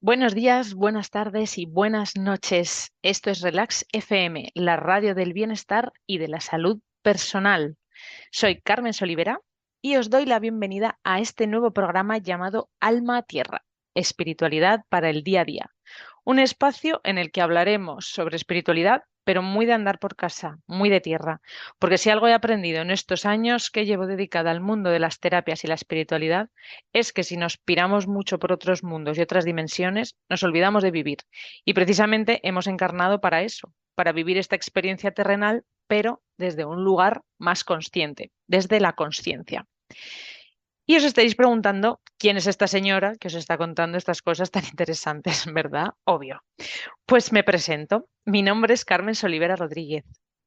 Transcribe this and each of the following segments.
Buenos días, buenas tardes y buenas noches. Esto es Relax FM, la radio del bienestar y de la salud personal. Soy Carmen Solivera y os doy la bienvenida a este nuevo programa llamado Alma a Tierra, espiritualidad para el día a día. Un espacio en el que hablaremos sobre espiritualidad, pero muy de andar por casa, muy de tierra, porque si algo he aprendido en estos años que llevo dedicada al mundo de las terapias y la espiritualidad, es que si nos piramos mucho por otros mundos y otras dimensiones, nos olvidamos de vivir. Y precisamente hemos encarnado para eso, para vivir esta experiencia terrenal, pero desde un lugar más consciente, desde la conciencia. Y os estaréis preguntando quién es esta señora que os está contando estas cosas tan interesantes, ¿verdad? Obvio. Pues me presento. Mi nombre es Carmen Solivera Rodríguez,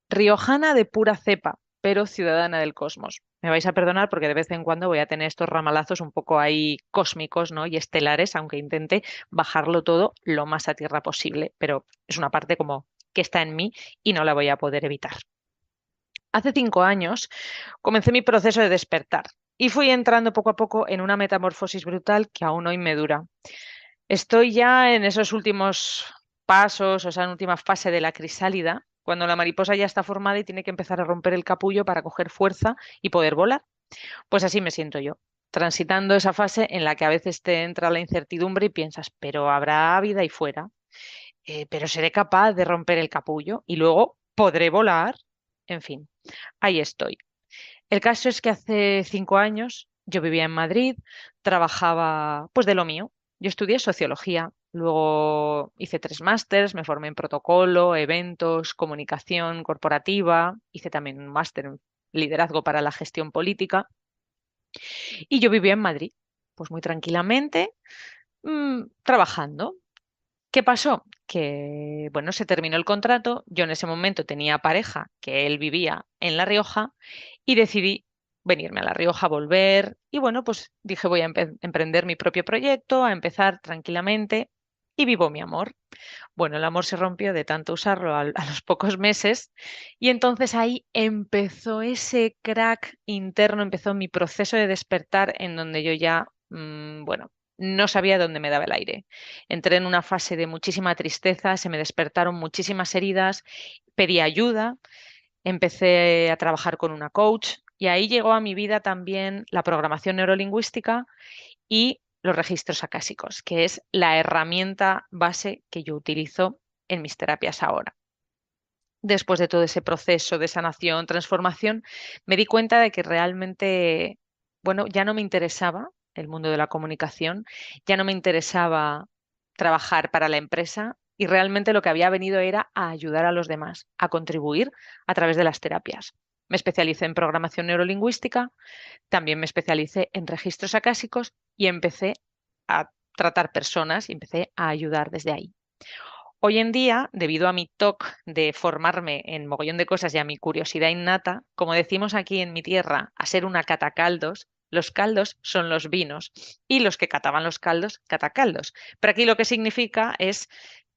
riojana de pura cepa, pero ciudadana del cosmos. Me vais a perdonar porque de vez en cuando voy a tener estos ramalazos un poco ahí cósmicos, ¿no? Y estelares, aunque intente bajarlo todo lo más a tierra posible, pero es una parte como que está en mí y no la voy a poder evitar. Hace 5 años comencé mi proceso de despertar y fui entrando poco a poco en una metamorfosis brutal que aún hoy me dura. Estoy ya en esos últimos pasos, o sea, en última fase de la crisálida, cuando la mariposa ya está formada y tiene que empezar a romper el capullo para coger fuerza y poder volar. Pues así me siento yo, transitando esa fase en la que a veces te entra la incertidumbre y piensas, pero habrá vida ahí fuera. Pero seré capaz de romper el capullo y luego podré volar. En fin, ahí estoy. El caso es que hace 5 años yo vivía en Madrid, trabajaba pues de lo mío. Yo estudié sociología, luego hice 3 másters, me formé en protocolo, eventos, comunicación corporativa, hice también un máster en liderazgo para la gestión política y yo vivía en Madrid, pues muy tranquilamente, trabajando. ¿Qué pasó? Que, bueno, se terminó el contrato, yo en ese momento tenía pareja, que él vivía en La Rioja, y decidí venirme a La Rioja, volver, y bueno, pues dije voy a emprender mi propio proyecto, a empezar tranquilamente, y vivo mi amor. Bueno, el amor se rompió de tanto usarlo a los pocos meses, y entonces ahí empezó ese crack interno, empezó mi proceso de despertar en donde yo ya, bueno, no sabía dónde me daba el aire. Entré en una fase de muchísima tristeza, se me despertaron muchísimas heridas, pedí ayuda, empecé a trabajar con una coach y ahí llegó a mi vida también la programación neurolingüística y los registros acásicos, que es la herramienta base que yo utilizo en mis terapias ahora. Después de todo ese proceso de sanación, transformación, me di cuenta de que realmente, bueno, ya no me interesaba el mundo de la comunicación, ya no me interesaba trabajar para la empresa y realmente lo que había venido era a ayudar a los demás, a contribuir a través de las terapias. Me especialicé en programación neurolingüística, también me especialicé en registros acásicos y empecé a tratar personas y empecé a ayudar desde ahí. Hoy en día, debido a mi TOC de formarme en mogollón de cosas y a mi curiosidad innata, como decimos aquí en mi tierra, a ser una catacaldos, los caldos son los vinos y los que cataban los caldos, catacaldos. Pero aquí lo que significa es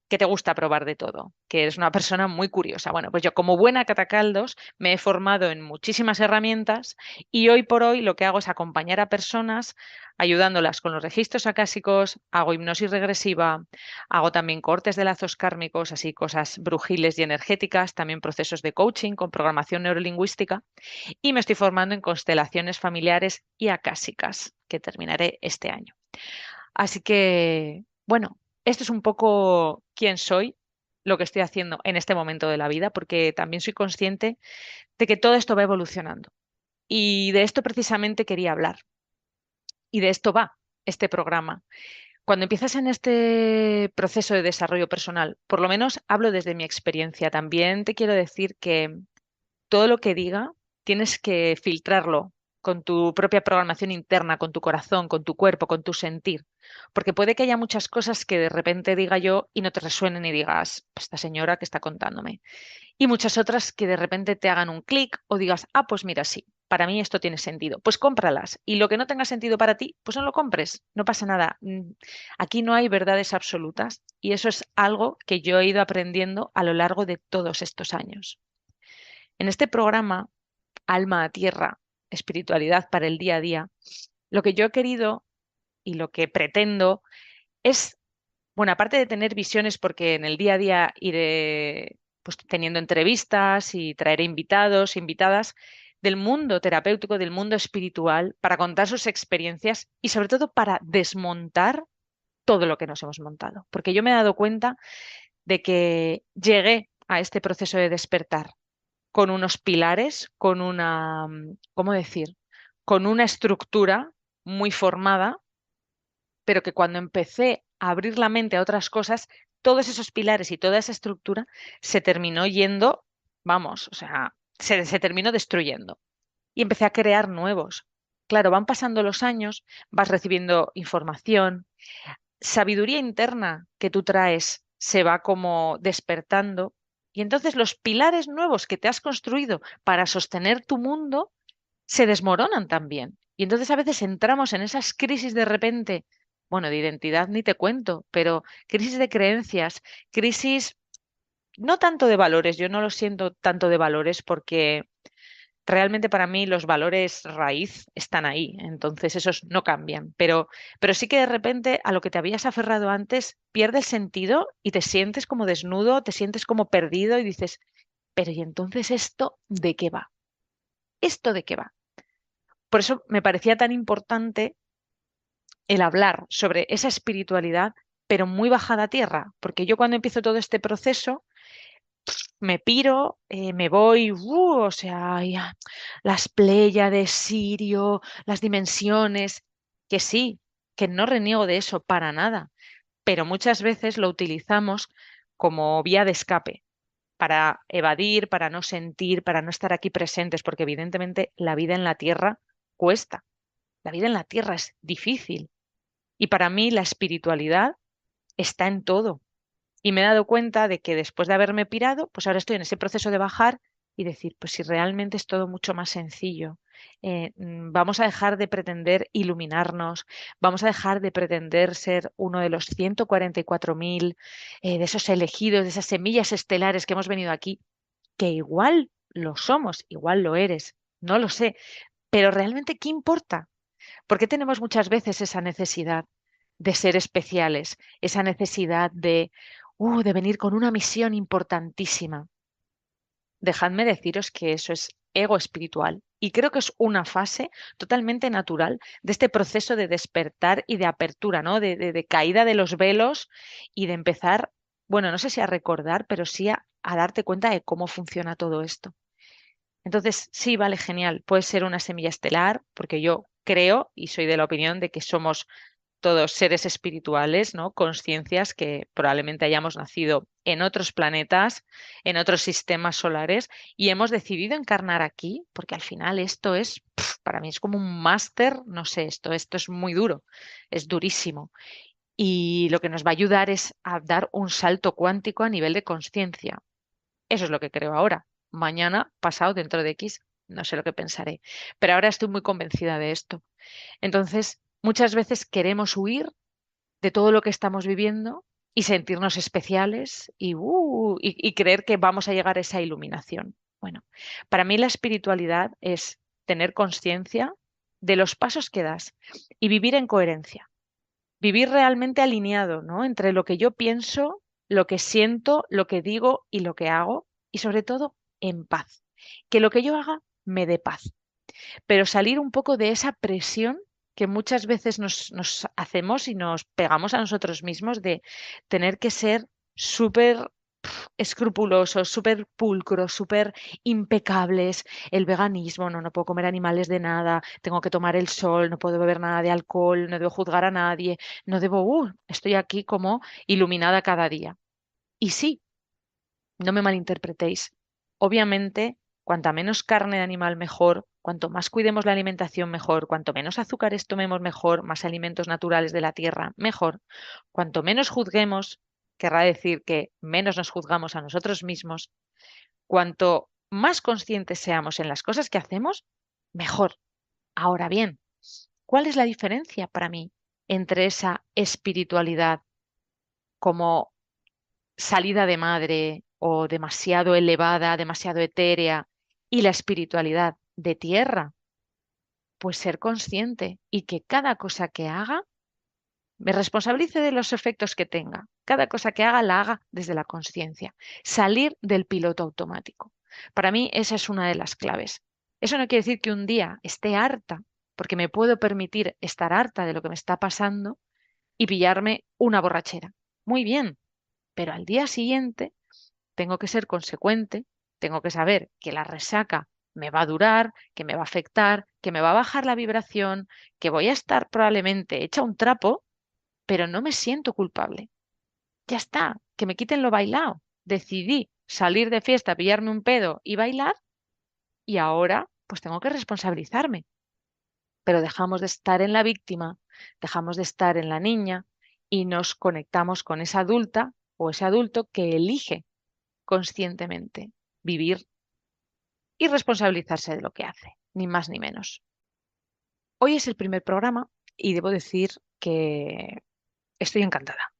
que te gusta probar de todo, que eres una persona muy curiosa. Bueno, pues yo como buena catacaldos me he formado en muchísimas herramientas y hoy por hoy lo que hago es acompañar a personas ayudándolas con los registros acásicos, hago hipnosis regresiva, hago también cortes de lazos kármicos, así cosas brujiles y energéticas, también procesos de coaching con programación neurolingüística y me estoy formando en constelaciones familiares y acásicas, que terminaré este año. Así que, bueno, esto es un poco quién soy, lo que estoy haciendo en este momento de la vida, porque también soy consciente de que todo esto va evolucionando. Y de esto precisamente quería hablar. Y de esto va este programa. Cuando empiezas en este proceso de desarrollo personal, por lo menos hablo desde mi experiencia, también te quiero decir que todo lo que diga tienes que filtrarlo con tu propia programación interna, con tu corazón, con tu cuerpo, con tu sentir. Porque puede que haya muchas cosas que de repente diga yo y no te resuenen y digas, esta señora que está contándome. Y muchas otras que de repente te hagan un clic o digas, ah, pues mira, sí, para mí esto tiene sentido. Pues cómpralas. Y lo que no tenga sentido para ti, pues no lo compres. No pasa nada. Aquí no hay verdades absolutas y eso es algo que yo he ido aprendiendo a lo largo de todos estos años. En este programa, Alma a Tierra, espiritualidad para el día a día, lo que yo he querido y lo que pretendo es Bueno, aparte de tener visiones, porque en el día a día iré pues, teniendo entrevistas y traeré invitados, invitadas del mundo terapéutico, del mundo espiritual, para contar sus experiencias y sobre todo para desmontar todo lo que nos hemos montado. Porque yo me he dado cuenta de que llegué a este proceso de despertar con unos pilares, con una, ¿cómo decir? Con una estructura muy formada, pero que cuando empecé a abrir la mente a otras cosas, todos esos pilares y toda esa estructura se terminó yendo, vamos, o sea, se terminó destruyendo. Y empecé a crear nuevos. Claro, van pasando los años, vas recibiendo información, sabiduría interna que tú traes se va como despertando y entonces los pilares nuevos que te has construido para sostener tu mundo se desmoronan también. Y entonces a veces entramos en esas crisis de repente, bueno, de identidad ni te cuento, pero crisis de creencias, crisis no tanto de valores, yo no lo siento tanto de valores porque realmente para mí los valores raíz están ahí, entonces esos no cambian, pero sí que de repente a lo que te habías aferrado antes pierde el sentido y te sientes como desnudo, te sientes como perdido y dices, pero ¿y entonces esto de qué va? ¿Esto de qué va? Por eso me parecía tan importante el hablar sobre esa espiritualidad, pero muy bajada a tierra, porque yo cuando empiezo todo este proceso me piro, me voy, o sea, ya, las Pléyades, Sirio, las dimensiones, que sí, que no reniego de eso para nada, pero muchas veces lo utilizamos como vía de escape, para evadir, para no sentir, para no estar aquí presentes, porque evidentemente la vida en la Tierra cuesta, la vida en la Tierra es difícil. Y para mí la espiritualidad está en todo. Y me he dado cuenta de que después de haberme pirado, pues ahora estoy en ese proceso de bajar y decir, pues si realmente es todo mucho más sencillo, vamos a dejar de pretender iluminarnos, vamos a dejar de pretender ser uno de los 144.000, de esos elegidos, de esas semillas estelares que hemos venido aquí, que igual lo somos, igual lo eres, no lo sé, pero realmente, ¿qué importa? ¿Por qué tenemos muchas veces esa necesidad de ser especiales, esa necesidad de venir con una misión importantísima? Dejadme deciros que eso es ego espiritual y creo que es una fase totalmente natural de este proceso de despertar y de apertura, ¿no? De caída de los velos y de empezar, bueno, no sé si a recordar, pero sí a darte cuenta de cómo funciona todo esto. Entonces, sí, vale, genial. Puede ser una semilla estelar, porque yo creo y soy de la opinión de que somos todos seres espirituales, ¿no? Conciencias que probablemente hayamos nacido en otros planetas, en otros sistemas solares y hemos decidido encarnar aquí, porque al final esto es, para mí es como un máster, no sé, esto es muy duro, es durísimo. Y lo que nos va a ayudar es a dar un salto cuántico a nivel de conciencia. Eso es lo que creo ahora. Mañana, pasado, dentro de X, no sé lo que pensaré. Pero ahora estoy muy convencida de esto. Entonces, muchas veces queremos huir de todo lo que estamos viviendo y sentirnos especiales y creer que vamos a llegar a esa iluminación. Bueno, para mí la espiritualidad es tener conciencia de los pasos que das y vivir en coherencia, vivir realmente alineado, ¿no? Entre lo que yo pienso, lo que siento, lo que digo y lo que hago, y sobre todo en paz. Que lo que yo haga me dé paz, pero salir un poco de esa presión que muchas veces nos hacemos y nos pegamos a nosotros mismos de tener que ser súper escrupulosos, súper pulcros, súper impecables. El veganismo, no puedo comer animales de nada, tengo que tomar el sol, no puedo beber nada de alcohol, no debo juzgar a nadie, no debo, estoy aquí como iluminada cada día. Y sí, no me malinterpretéis. Obviamente, cuanta menos carne de animal mejor, cuanto más cuidemos la alimentación mejor, cuanto menos azúcares tomemos mejor, más alimentos naturales de la tierra mejor, cuanto menos juzguemos, querrá decir que menos nos juzgamos a nosotros mismos, cuanto más conscientes seamos en las cosas que hacemos, mejor. Ahora bien, ¿cuál es la diferencia para mí entre esa espiritualidad como salida de madre o demasiado elevada, demasiado etérea, y la espiritualidad de tierra? Pues ser consciente y que cada cosa que haga me responsabilice de los efectos que tenga. Cada cosa que haga, la haga desde la conciencia. Salir del piloto automático. Para mí, esa es una de las claves. Eso no quiere decir que un día esté harta, porque me puedo permitir estar harta de lo que me está pasando y pillarme una borrachera. Muy bien, pero al día siguiente tengo que ser consecuente, tengo que saber que la resaca me va a durar, que me va a afectar, que me va a bajar la vibración, que voy a estar probablemente hecha un trapo, pero no me siento culpable. Ya está, que me quiten lo bailado. Decidí salir de fiesta, pillarme un pedo y bailar y ahora pues tengo que responsabilizarme. Pero dejamos de estar en la víctima, dejamos de estar en la niña y nos conectamos con esa adulta o ese adulto que elige conscientemente vivir y responsabilizarse de lo que hace, ni más ni menos. Hoy es el primer programa y debo decir que estoy encantada.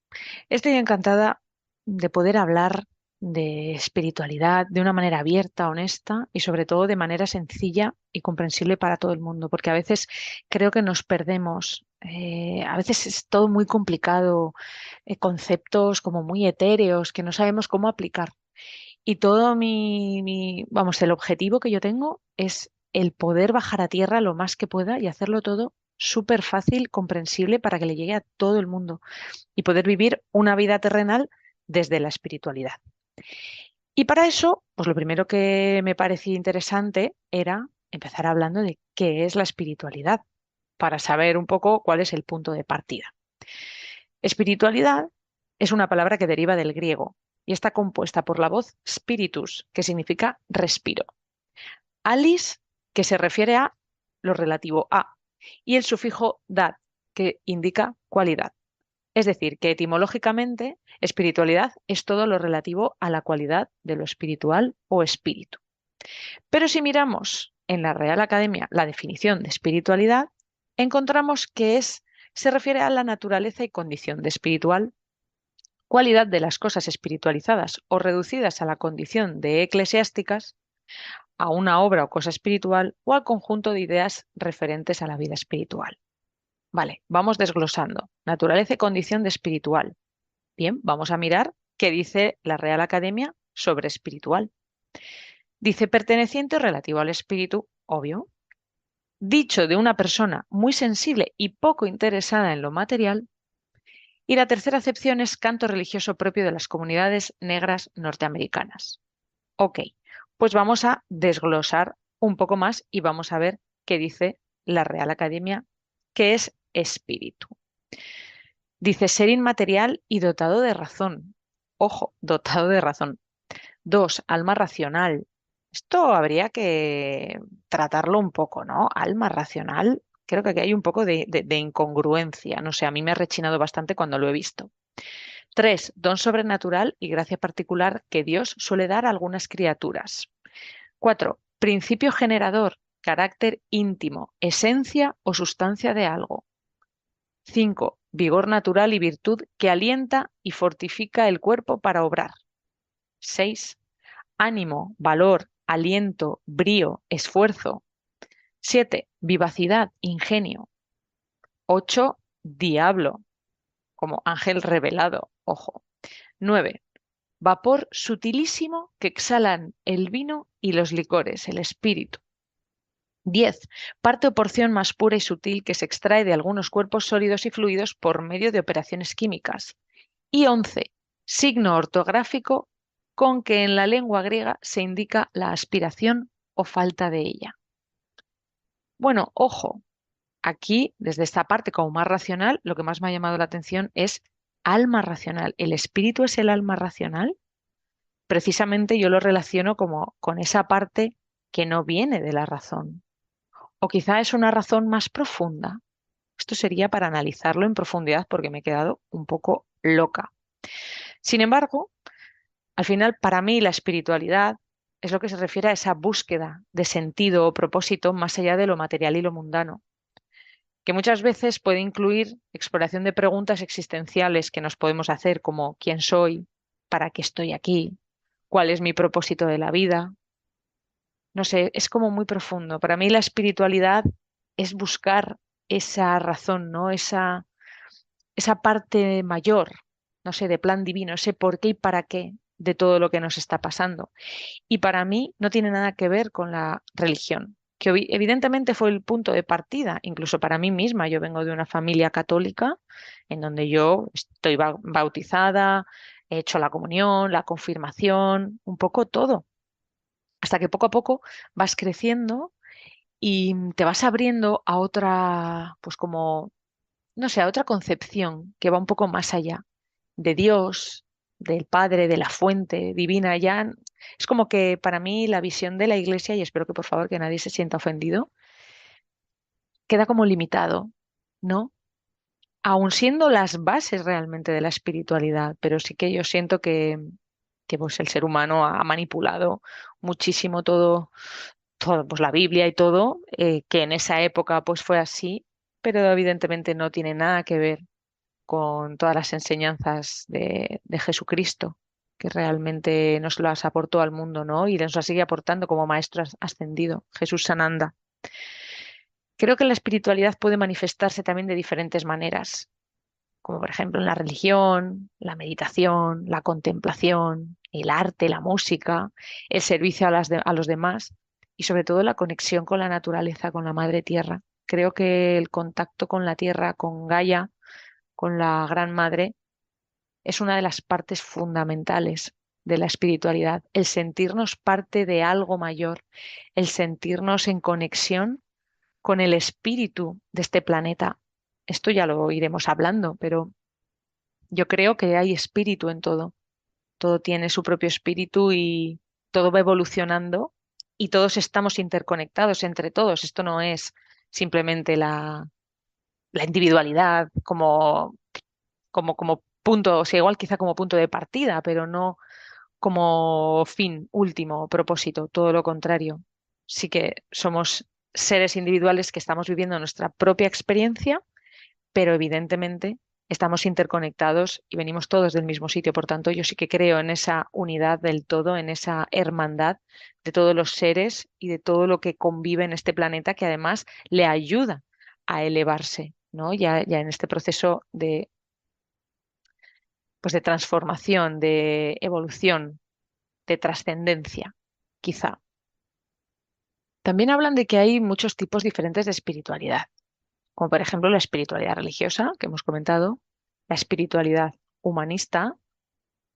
Estoy encantada de poder hablar de espiritualidad de una manera abierta, honesta y sobre todo de manera sencilla y comprensible para todo el mundo, porque a veces creo que nos perdemos. A veces es todo muy complicado, conceptos como muy etéreos que no sabemos cómo aplicar. Y todo vamos, el objetivo que yo tengo es el poder bajar a tierra lo más que pueda y hacerlo todo súper fácil, comprensible para que le llegue a todo el mundo y poder vivir una vida terrenal desde la espiritualidad. Y para eso, pues lo primero que me parecía interesante era empezar hablando de qué es la espiritualidad, para saber un poco cuál es el punto de partida. Espiritualidad es una palabra que deriva del griego y está compuesta por la voz spiritus, que significa respiro, alis, que se refiere a lo relativo a, y el sufijo dad, que indica cualidad. Es decir, que etimológicamente espiritualidad es todo lo relativo a la cualidad de lo espiritual o espíritu. Pero si miramos en la Real Academia la definición de espiritualidad, encontramos que se refiere a la naturaleza y condición de espiritual, cualidad de las cosas espiritualizadas o reducidas a la condición de eclesiásticas, a una obra o cosa espiritual o al conjunto de ideas referentes a la vida espiritual. Vale, vamos desglosando. Naturaleza y condición de espiritual. Bien, vamos a mirar qué dice la Real Academia sobre espiritual. Dice perteneciente o relativo al espíritu, obvio. Dicho de una persona muy sensible y poco interesada en lo material. Y la tercera acepción es canto religioso propio de las comunidades negras norteamericanas. Ok, pues vamos a desglosar un poco más y vamos a ver qué dice la Real Academia, qué es espíritu. Dice ser inmaterial y dotado de razón. Ojo, dotado de razón. 2, alma racional. Esto habría que tratarlo un poco, ¿no? Alma racional. Creo que aquí hay un poco de incongruencia. No sé, a mí me ha rechinado bastante cuando lo he visto. 3, don sobrenatural y gracia particular que Dios suele dar a algunas criaturas. 4, principio generador, carácter íntimo, esencia o sustancia de algo. 5, vigor natural y virtud que alienta y fortifica el cuerpo para obrar. 6, ánimo, valor, aliento, brío, esfuerzo. 7, vivacidad, ingenio. 8, diablo, como ángel revelado, ojo. 9, vapor sutilísimo que exhalan el vino y los licores, el espíritu. 10, parte o porción más pura y sutil que se extrae de algunos cuerpos sólidos y fluidos por medio de operaciones químicas. Y 11, signo ortográfico con que en la lengua griega se indica la aspiración o falta de ella. Bueno, ojo, aquí desde esta parte como más racional, lo que más me ha llamado la atención es alma racional. ¿El espíritu es el alma racional? Precisamente yo lo relaciono como con esa parte que no viene de la razón. O quizá es una razón más profunda. Esto sería para analizarlo en profundidad porque me he quedado un poco loca. Sin embargo, al final, para mí, la espiritualidad es lo que se refiere a esa búsqueda de sentido o propósito más allá de lo material y lo mundano, que muchas veces puede incluir exploración de preguntas existenciales que nos podemos hacer, como ¿quién soy? ¿Para qué estoy aquí? ¿Cuál es mi propósito de la vida? No sé, es como muy profundo. Para mí la espiritualidad es buscar esa razón, ¿no? esa parte mayor, no sé, de plan divino, ese por qué y para qué de todo lo que nos está pasando. Y para mí no tiene nada que ver con la religión, que evidentemente fue el punto de partida, incluso para mí misma. Yo vengo de una familia católica en donde yo estoy bautizada, he hecho la comunión, la confirmación, un poco todo, hasta que poco a poco vas creciendo y te vas abriendo a otra, pues como, no sé, a otra concepción que va un poco más allá de Dios, del Padre, de la fuente divina. Ya es como que para mí la visión de la Iglesia, y espero que por favor que nadie se sienta ofendido, queda como limitado, ¿no? Aun siendo las bases realmente de la espiritualidad, pero sí que yo siento que pues el ser humano ha manipulado muchísimo todo, pues la Biblia y todo, que en esa época pues fue así, pero evidentemente no tiene nada que ver con todas las enseñanzas de Jesucristo, que realmente nos las aportó al mundo, ¿no? Y nos las sigue aportando como maestro ascendido, Jesús Sananda. Creo que la espiritualidad puede manifestarse también de diferentes maneras, como por ejemplo en la religión, la meditación, la contemplación, el arte, la música, el servicio a los demás y sobre todo la conexión con la naturaleza, con la madre tierra. Creo que el contacto con la tierra, con Gaia, con la Gran Madre, es una de las partes fundamentales de la espiritualidad, el sentirnos parte de algo mayor, el sentirnos en conexión con el espíritu de este planeta. Esto ya lo iremos hablando, pero yo creo que hay espíritu en todo. Todo tiene su propio espíritu y todo va evolucionando y todos estamos interconectados entre todos. Esto no es simplemente la individualidad como punto, o sea, igual quizá como punto de partida, pero no como fin último, propósito, todo lo contrario. Sí que somos seres individuales que estamos viviendo nuestra propia experiencia, pero evidentemente estamos interconectados y venimos todos del mismo sitio. Por tanto, yo sí que creo en esa unidad del todo, en esa hermandad de todos los seres y de todo lo que convive en este planeta, que además le ayuda a elevarse, ¿no? Ya en este proceso pues de transformación, de evolución, de trascendencia, quizá. También hablan de que hay muchos tipos diferentes de espiritualidad, como por ejemplo la espiritualidad religiosa, que hemos comentado, la espiritualidad humanista,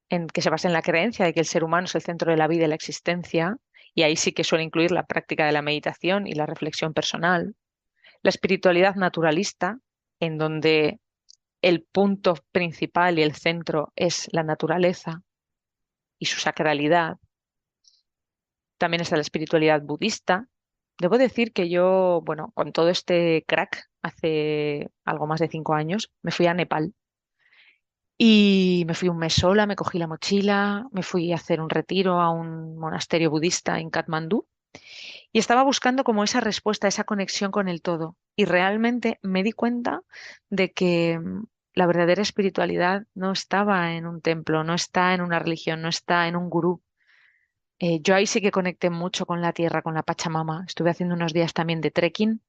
en que se basa en la creencia de que el ser humano es el centro de la vida y la existencia, y ahí sí que suele incluir la práctica de la meditación y la reflexión personal. La espiritualidad naturalista, en donde el punto principal y el centro es la naturaleza y su sacralidad. También está la espiritualidad budista. Debo decir que yo, bueno, con todo este crack, hace algo más de 5 años, me fui a Nepal y me fui un mes sola, me cogí la mochila, me fui a hacer un retiro a un monasterio budista en Katmandú y estaba buscando como esa respuesta, esa conexión con el todo. Y realmente me di cuenta de que la verdadera espiritualidad no estaba en un templo, no está en una religión, no está en un gurú. Yo ahí sí que conecté mucho con la tierra, con la Pachamama. Estuve haciendo unos días también de trekking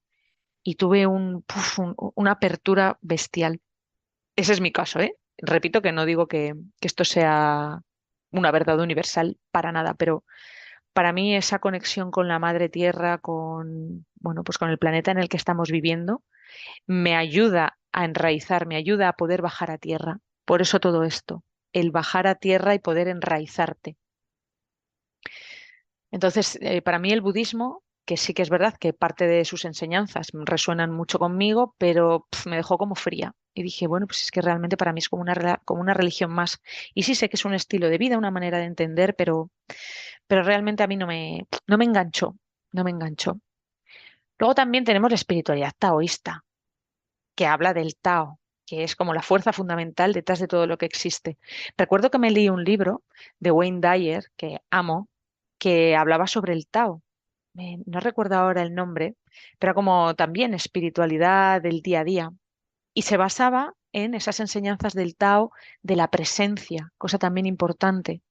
y tuve una apertura bestial. Ese es mi caso, ¿eh? Repito que no digo que esto sea una verdad universal para nada, pero para mí esa conexión con la madre tierra, con, bueno, pues con el planeta en el que estamos viviendo, me ayuda a enraizar, me ayuda a poder bajar a tierra. Por eso todo esto, el bajar a tierra y poder enraizarte. Entonces, para mí el budismo, que sí que es verdad que parte de sus enseñanzas resuenan mucho conmigo, pero me dejó como fría. Y dije, bueno, pues es que realmente para mí es como como una religión más. Y sí sé que es un estilo de vida, una manera de entender, pero realmente a mí no me enganchó, no me enganchó. Luego también tenemos la espiritualidad taoísta, que habla del Tao, que es como la fuerza fundamental detrás de todo lo que existe. Recuerdo que me leí un libro de Wayne Dyer, que amo, que hablaba sobre el Tao. No recuerdo ahora el nombre, pero era como también espiritualidad del día a día. Y se basaba en esas enseñanzas del Tao de la presencia, cosa también importante.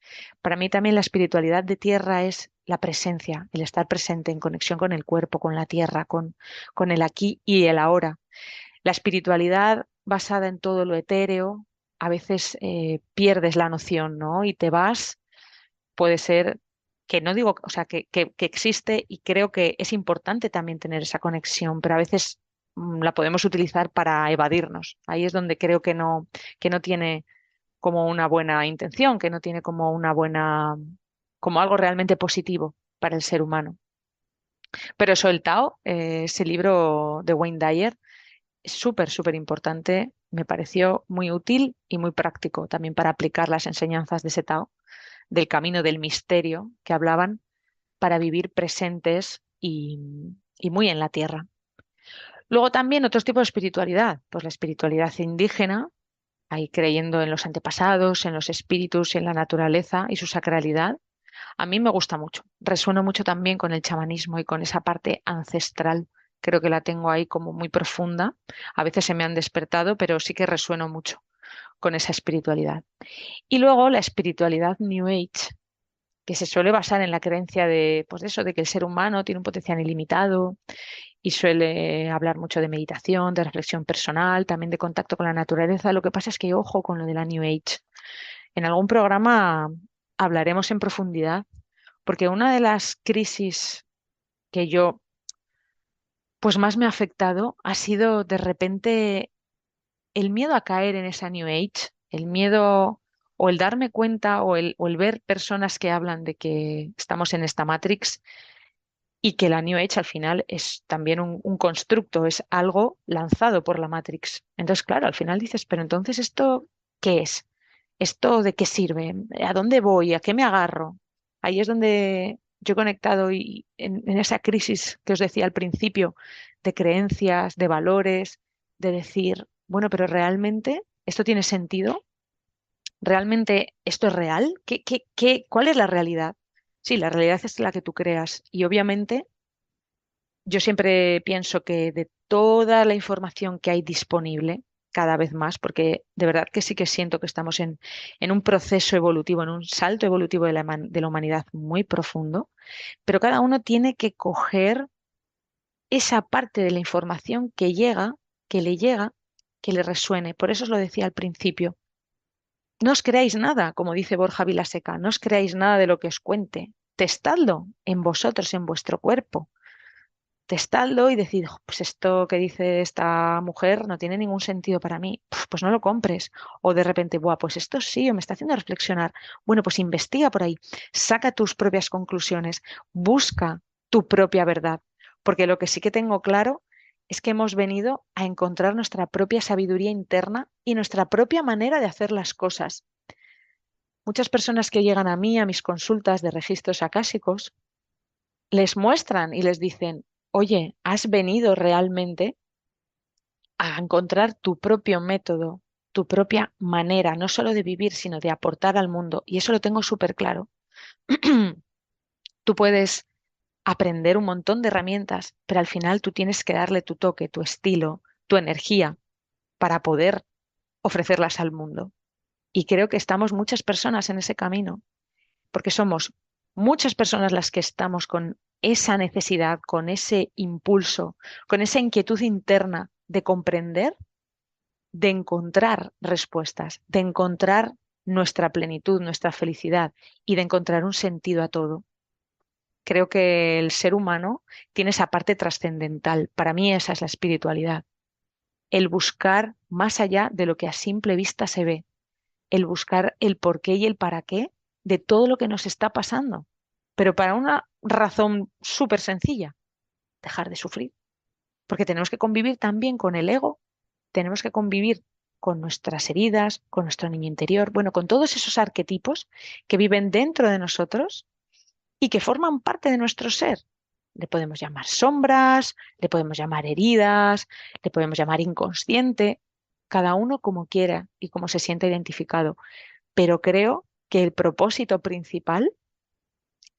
Para mí también la espiritualidad de tierra es la presencia, el estar presente en conexión con el cuerpo, con la tierra, con el aquí y el ahora. La espiritualidad basada en todo lo etéreo, a veces pierdes la noción, ¿no? Y te vas, puede ser que no digo, o sea, que existe y creo que es importante también tener esa conexión, pero a veces la podemos utilizar para evadirnos. Ahí es donde creo que no tiene como una buena intención, que no tiene como una buena, como algo realmente positivo para el ser humano. Pero eso, el Tao, ese libro de Wayne Dyer, es súper, súper importante. Me pareció muy útil y muy práctico también para aplicar las enseñanzas de ese Tao, del camino del misterio que hablaban para vivir presentes y muy en la tierra. Luego también otros tipos de espiritualidad, pues la espiritualidad indígena, ahí creyendo en los antepasados, en los espíritus, en la naturaleza y su sacralidad. A mí me gusta mucho. Resueno mucho también con el chamanismo y con esa parte ancestral. Creo que la tengo ahí como muy profunda. A veces se me han despertado, pero sí que resueno mucho con esa espiritualidad. Y luego la espiritualidad New Age, que se suele basar en la creencia de, pues de eso, de que el ser humano tiene un potencial ilimitado y suele hablar mucho de meditación, de reflexión personal, también de contacto con la naturaleza. Lo que pasa es que ojo con lo de la New Age. En algún programa hablaremos en profundidad, porque una de las crisis que yo pues más me ha afectado ha sido de repente el miedo a caer en esa New Age, el miedo o el darme cuenta o el ver personas que hablan de que estamos en esta Matrix y que la New Age al final es también un constructo, es algo lanzado por la Matrix. Entonces, claro, al final dices, pero entonces ¿esto qué es? ¿Esto de qué sirve? ¿A dónde voy? ¿A qué me agarro? Ahí es donde yo he conectado y en esa crisis que os decía al principio de creencias, de valores, de decir, bueno, pero realmente esto tiene sentido. ¿Realmente esto es real? ¿Cuál es la realidad? Sí, la realidad es la que tú creas. Y obviamente yo siempre pienso que de toda la información que hay disponible, cada vez más, porque de verdad que sí que siento que estamos en un proceso evolutivo, en un salto evolutivo de la humanidad muy profundo, pero cada uno tiene que coger esa parte de la información que llega, que le llega, que le resuene. Por eso os lo decía al principio. No os creáis nada, como dice Borja Vilaseca, no os creáis nada de lo que os cuente. Testadlo en vosotros, en vuestro cuerpo. Testadlo y decid, "Jo, pues esto que dice esta mujer no tiene ningún sentido para mí, pues no lo compres". O de repente, buah, pues esto sí, o me está haciendo reflexionar. Bueno, pues investiga por ahí, saca tus propias conclusiones, busca tu propia verdad, porque lo que sí que tengo claro es que hemos venido a encontrar nuestra propia sabiduría interna y nuestra propia manera de hacer las cosas. Muchas personas que llegan a mí, a mis consultas de registros acásicos, les muestran y les dicen, oye, has venido realmente a encontrar tu propio método, tu propia manera, no solo de vivir, sino de aportar al mundo. Y eso lo tengo súper claro. Tú puedes aprender un montón de herramientas, pero al final tú tienes que darle tu toque, tu estilo, tu energía para poder ofrecerlas al mundo. Y creo que estamos muchas personas en ese camino, porque somos muchas personas las que estamos con esa necesidad, con ese impulso, con esa inquietud interna de comprender, de encontrar respuestas, de encontrar nuestra plenitud, nuestra felicidad y de encontrar un sentido a todo. Creo que el ser humano tiene esa parte trascendental. Para mí esa es la espiritualidad. El buscar más allá de lo que a simple vista se ve. El buscar el porqué y el para qué de todo lo que nos está pasando. Pero para una razón súper sencilla, dejar de sufrir. Porque tenemos que convivir también con el ego, tenemos que convivir con nuestras heridas, con nuestro niño interior, bueno, con todos esos arquetipos que viven dentro de nosotros y que forman parte de nuestro ser. Le podemos llamar sombras, le podemos llamar heridas, le podemos llamar inconsciente, cada uno como quiera y como se sienta identificado. Pero creo que el propósito principal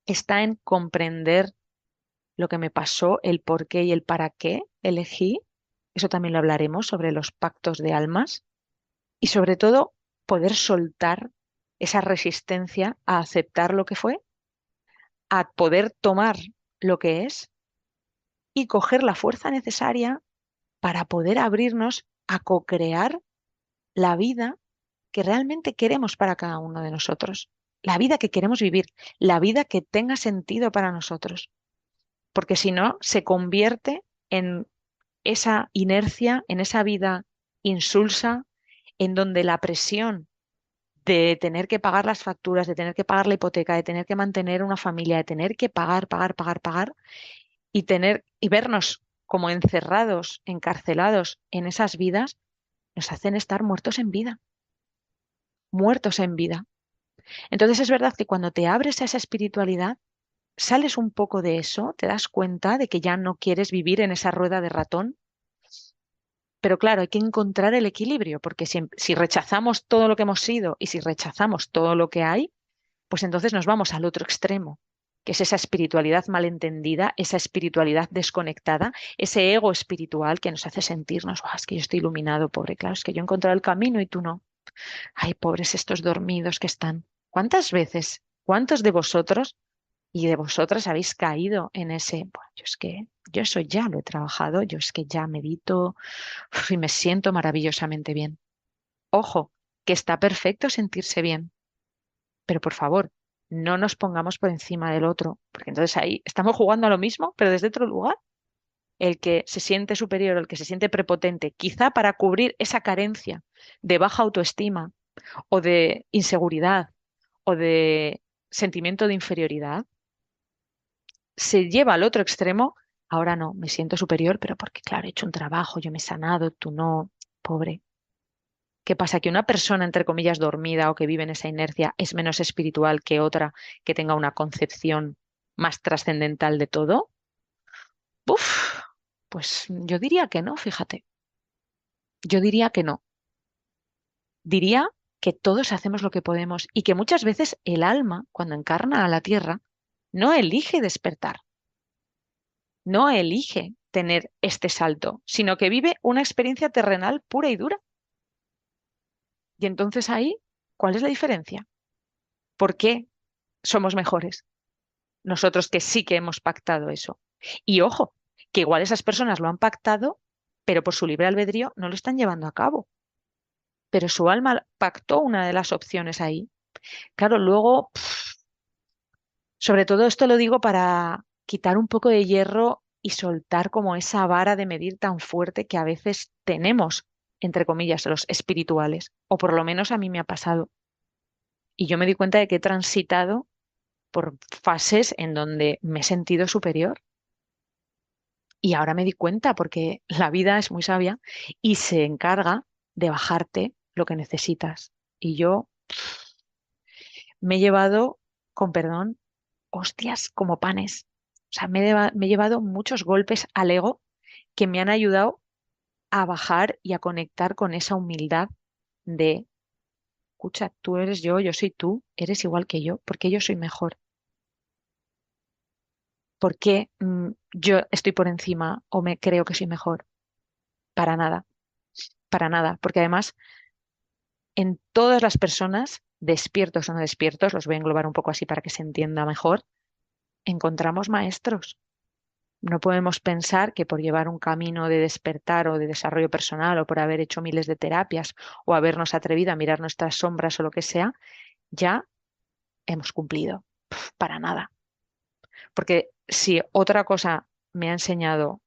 está en comprender lo que me pasó, el por qué y el para qué elegí. Eso también lo hablaremos sobre los pactos de almas y sobre todo poder soltar esa resistencia a aceptar lo que fue, a poder tomar lo que es y coger la fuerza necesaria para poder abrirnos a co-crear la vida que realmente queremos para cada uno de nosotros, la vida que queremos vivir, la vida que tenga sentido para nosotros, porque si no, se convierte en esa inercia, en esa vida insulsa, en donde la presión de tener que pagar las facturas, de tener que pagar la hipoteca, de tener que mantener una familia, de tener que pagar, pagar, pagar, pagar y vernos como encerrados, encarcelados en esas vidas, nos hacen estar muertos en vida, muertos en vida. Entonces es verdad que cuando te abres a esa espiritualidad, sales un poco de eso, te das cuenta de que ya no quieres vivir en esa rueda de ratón, pero claro, hay que encontrar el equilibrio, porque si rechazamos todo lo que hemos sido y si rechazamos todo lo que hay, pues entonces nos vamos al otro extremo, que es esa espiritualidad malentendida, esa espiritualidad desconectada, ese ego espiritual que nos hace sentirnos, "Buah, es que yo estoy iluminado, pobre, claro, es que yo he encontrado el camino y tú no. Ay, pobres estos dormidos que están". ¿Cuántas veces, cuántos de vosotros y de vosotras habéis caído en ese, "Buah, yo es que yo eso ya lo he trabajado, yo es que ya medito y me siento maravillosamente bien"? Ojo, que está perfecto sentirse bien, pero por favor, no nos pongamos por encima del otro, porque entonces ahí estamos jugando a lo mismo, pero desde otro lugar. El que se siente superior, el que se siente prepotente, quizá para cubrir esa carencia de baja autoestima o de inseguridad o de sentimiento de inferioridad, se lleva al otro extremo. Ahora no, me siento superior, pero porque, claro, he hecho un trabajo, yo me he sanado, tú no, pobre. ¿Qué pasa? ¿Que una persona, entre comillas, dormida o que vive en esa inercia es menos espiritual que otra que tenga una concepción más trascendental de todo? Uf, pues yo diría que no, fíjate. Yo diría que no. Diría que todos hacemos lo que podemos y que muchas veces el alma, cuando encarna a la tierra, no elige despertar, no elige tener este salto, sino que vive una experiencia terrenal pura y dura. Y entonces ahí, ¿cuál es la diferencia? ¿Por qué somos mejores? Nosotros que sí que hemos pactado eso. Y ojo, que igual esas personas lo han pactado, pero por su libre albedrío no lo están llevando a cabo. Pero su alma pactó una de las opciones ahí. Claro, luego, sobre todo esto lo digo para quitar un poco de hierro y soltar como esa vara de medir tan fuerte que a veces tenemos, entre comillas, los espirituales, o por lo menos a mí me ha pasado. Y yo me di cuenta de que he transitado por fases en donde me he sentido superior. Y ahora me di cuenta porque la vida es muy sabia y se encarga de bajarte lo que necesitas. Y yo me he llevado, con perdón, hostias como panes. O sea, me he llevado muchos golpes al ego que me han ayudado a bajar y a conectar con esa humildad de, escucha, tú eres yo soy tú, eres igual que yo, ¿por qué yo soy mejor? ¿Por qué yo estoy por encima o me creo que soy mejor? Para nada, porque además en todas las personas, despiertos o no despiertos, los voy a englobar un poco así para que se entienda mejor, encontramos maestros. No podemos pensar que por llevar un camino de despertar o de desarrollo personal o por haber hecho miles de terapias o habernos atrevido a mirar nuestras sombras o lo que sea, ya hemos cumplido. Para nada. Porque si otra cosa me ha enseñado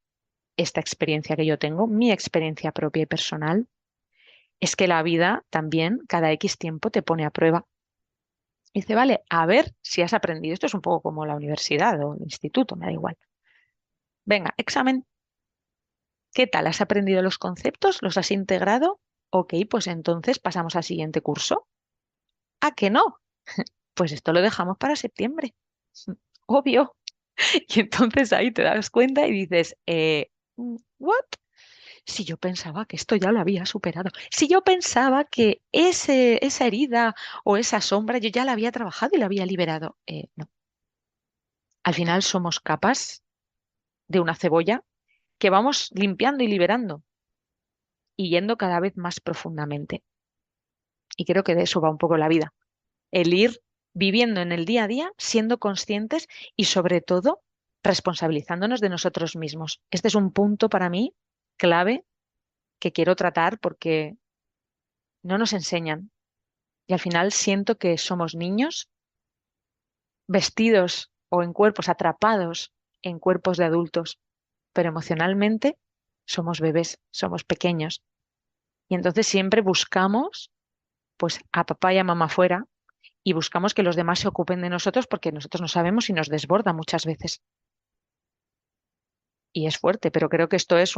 esta experiencia que yo tengo, mi experiencia propia y personal, es que la vida también cada X tiempo te pone a prueba. Y dice, vale, a ver si has aprendido. Esto es un poco como la universidad o el instituto, me da igual. Venga, examen. ¿Qué tal? ¿Has aprendido los conceptos? ¿Los has integrado? Ok, pues entonces pasamos al siguiente curso. ¿A que no? Pues esto lo dejamos para septiembre. Obvio. Y entonces ahí te das cuenta y dices, ¿what? Si yo pensaba que esto ya lo había superado, si yo pensaba que esa herida o esa sombra yo ya la había trabajado y la había liberado. No. Al final somos capas de una cebolla que vamos limpiando y liberando y yendo cada vez más profundamente. Y creo que de eso va un poco la vida, el ir viviendo en el día a día, siendo conscientes y sobre todo responsabilizándonos de nosotros mismos. Este es un punto para mí clave que quiero tratar porque no nos enseñan. Y al final siento que somos niños vestidos o en cuerpos atrapados en cuerpos de adultos, pero emocionalmente somos bebés, somos pequeños. Y entonces siempre buscamos pues a papá y a mamá fuera y buscamos que los demás se ocupen de nosotros porque nosotros no sabemos y nos desborda muchas veces. Y es fuerte, pero creo que esto es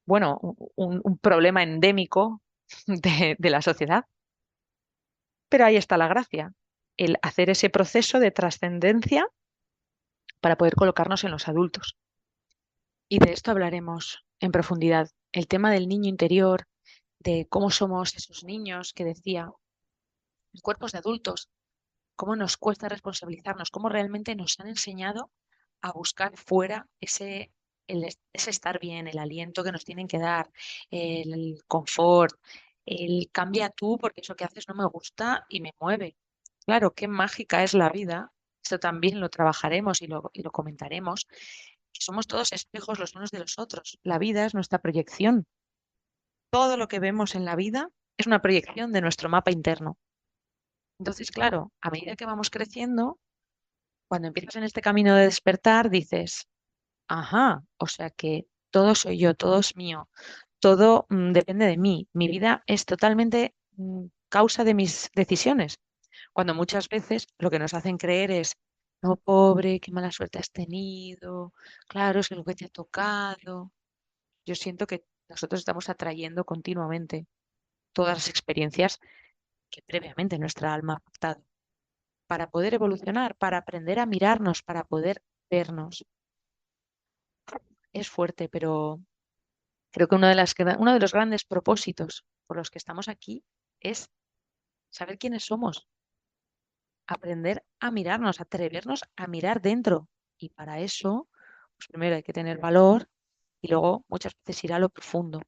bueno, un problema endémico de la sociedad. Pero ahí está la gracia, el hacer ese proceso de trascendencia para poder colocarnos en los adultos. Y de esto hablaremos en profundidad. El tema del niño interior, de cómo somos esos niños que decía, en cuerpos de adultos, cómo nos cuesta responsabilizarnos, cómo realmente nos han enseñado a buscar fuera ese estar bien, el aliento que nos tienen que dar, el confort, el cambia tú porque eso que haces no me gusta y me mueve. Claro, qué mágica es la vida. Esto también lo trabajaremos y lo comentaremos, que somos todos espejos los unos de los otros. La vida es nuestra proyección. Todo lo que vemos en la vida es una proyección de nuestro mapa interno. Entonces, claro, a medida que vamos creciendo, cuando empiezas en este camino de despertar, dices, ajá, o sea que todo soy yo, todo es mío, todo depende de mí. Mi vida es totalmente causa de mis decisiones. Cuando muchas veces lo que nos hacen creer es, no, pobre, qué mala suerte has tenido, claro, es que lo que te ha tocado. Yo siento que nosotros estamos atrayendo continuamente todas las experiencias que previamente nuestra alma ha pactado para poder evolucionar, para aprender a mirarnos, para poder vernos. Es fuerte, pero creo que uno de los grandes propósitos por los que estamos aquí es saber quiénes somos, aprender a mirarnos, atrevernos a mirar dentro. Y para eso, pues primero hay que tener valor y luego muchas veces ir a lo profundo.